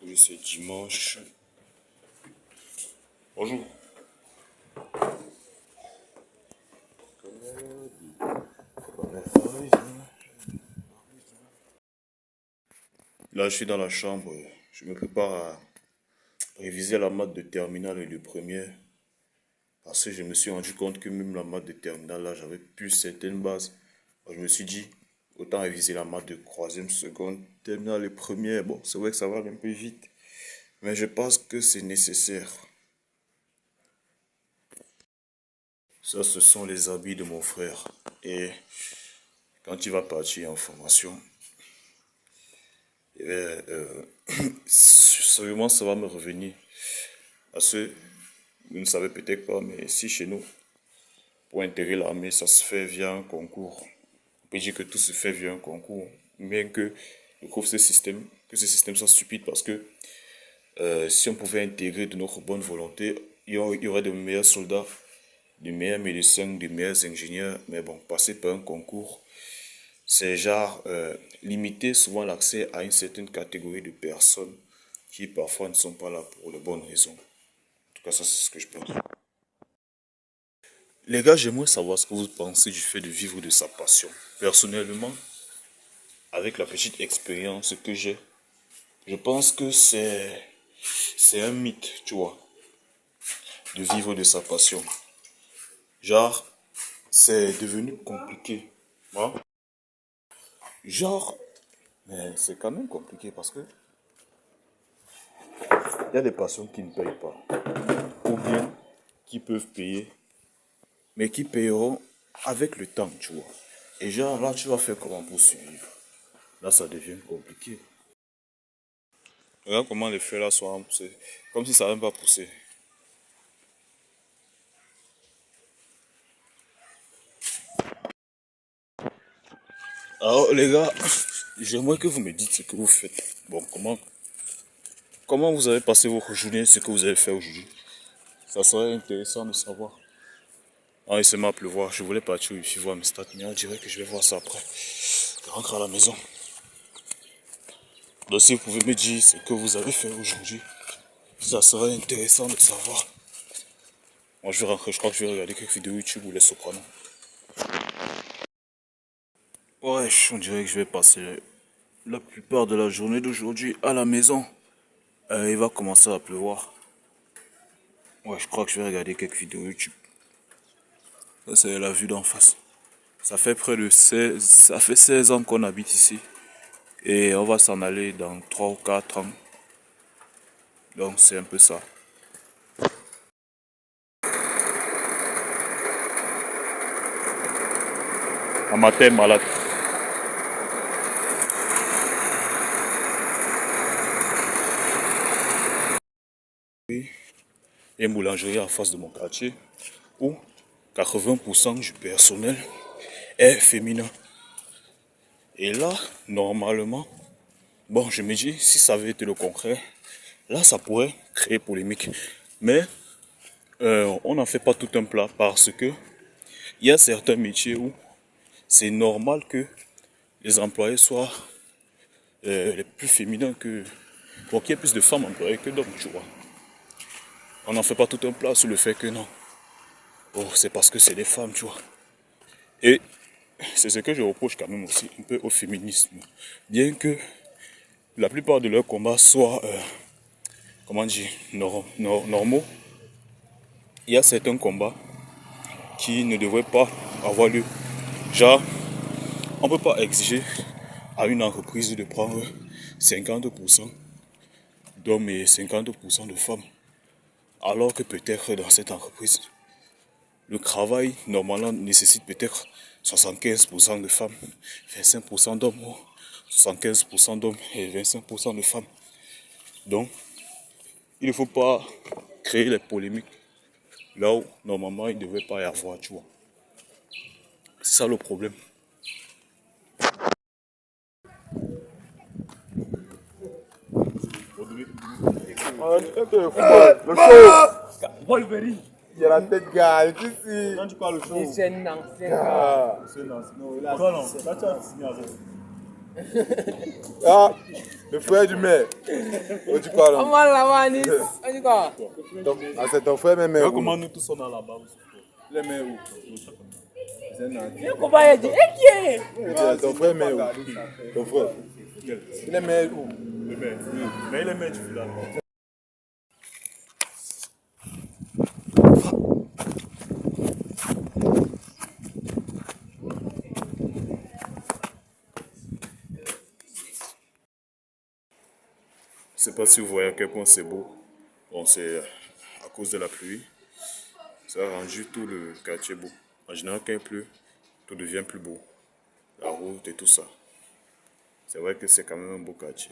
Aujourd'hui c'est dimanche. Bonjour. Là je suis dans la chambre. Je me prépare à réviser la maths de terminale et de première. Parce que je me suis rendu compte que même la maths de terminale, là, j'avais plus certaines bases. Alors, je me suis dit, autant réviser la maths de troisième, seconde, terminale et première. Bon, c'est vrai que ça va aller un peu vite. Mais je pense que c'est nécessaire. Ça, ce sont les habits de mon frère. Et quand il va partir en formation, sûrement ça va me revenir. Parce que vous ne savez peut-être pas, mais si chez nous, pour intégrer l'armée, ça se fait via un concours. On peut dire que tout se fait via un concours. Bien que je trouve que ce système soit stupide parce que si on pouvait intégrer de notre bonne volonté, il y aurait de meilleurs soldats, de meilleurs médecins, de meilleurs ingénieurs. Mais bon, passer par un concours, c'est genre limiter souvent l'accès à une certaine catégorie de personnes qui parfois ne sont pas là pour les bonnes raisons. En tout cas, ça c'est ce que je pense. Les gars, j'aimerais savoir ce que vous pensez du fait de vivre de sa passion. Personnellement, avec la petite expérience que j'ai, je pense que c'est un mythe, tu vois, de vivre de sa passion. Genre, c'est devenu compliqué. Moi, genre, mais c'est quand même compliqué parce que il y a des passions qui ne payent pas. Ou bien qui peuvent payer, mais qui paieront avec le temps, tu vois. Et genre, là, tu vas faire comment pour survivre? Là, ça devient compliqué. Regarde comment les feuilles là sont poussées. Comme si ça n'avait pas poussé. Alors, les gars, j'aimerais que vous me dites ce que vous faites. Bon, comment vous avez passé votre journée, ce que vous avez fait aujourd'hui? Ça serait intéressant de savoir. Ah, il se met à pleuvoir. Je voulais partir ici voir mes stats, mais on dirait que je vais voir ça après. Je rentre à la maison. Donc, si vous pouvez me dire ce que vous avez fait aujourd'hui, ça serait intéressant de savoir. Moi, je vais rentrer. Je crois que je vais regarder quelques vidéos YouTube ou les Sopranos. Ouais, on dirait que je vais passer la plupart de la journée d'aujourd'hui à la maison. Il va commencer à pleuvoir. Ouais, je crois que je vais regarder quelques vidéos YouTube. Ça, c'est la vue d'en face. Ça fait près de 16, ça fait 16 ans qu'on habite ici. Et on va s'en aller dans 3 ou 4 ans. Donc c'est un peu ça. Un matin malade. Oui. Il y a une boulangerie en face de mon quartier où 80% du personnel est féminin. Et là, normalement, bon, je me dis, si ça avait été le concret, là, ça pourrait créer polémique. Mais on n'en fait pas tout un plat parce que il y a certains métiers où c'est normal que les employés soient les plus féminins que... Pour qu'il y ait plus de femmes employées que d'hommes, tu vois. On n'en fait pas tout un plat sur le fait que non. Oh, c'est parce que c'est des femmes, tu vois. Et c'est ce que je reproche quand même aussi un peu au féminisme. Bien que la plupart de leurs combats soient, comment dire, normaux, il y a certains combats qui ne devraient pas avoir lieu. Genre, on ne peut pas exiger à une entreprise de prendre 50% d'hommes et 50% de femmes. Alors que peut-être dans cette entreprise, le travail normalement nécessite peut-être 75% de femmes, 25% d'hommes, ou 75% d'hommes et 25% de femmes. Donc, il ne faut pas créer les polémiques là où normalement il ne devrait pas y avoir, tu vois. C'est ça le problème. Le show! Wolverine! Il y a la tête gars, tu sais. Quand tu parles le show. C'est un ancien gars. C'est un ancien. Non, là, tu as signé avec. Ah, le frère du maire. On dit quoi là? On va là-bas, Nice. On dit quoi? Ah, c'est ton frère, mais maire. Comment nous tous on a là-bas? Il est maire où? Comment il dit? Et qui est? Ton frère, maire où? Ton frère. Il est maire où? Le maire. Mais il est maire du village. Je ne sais pas si vous voyez à quel point c'est beau. Bon, c'est à cause de la pluie. Ça a rendu tout le quartier beau. En général, quand il pleut, tout devient plus beau. La route et tout ça. C'est vrai que c'est quand même un beau quartier.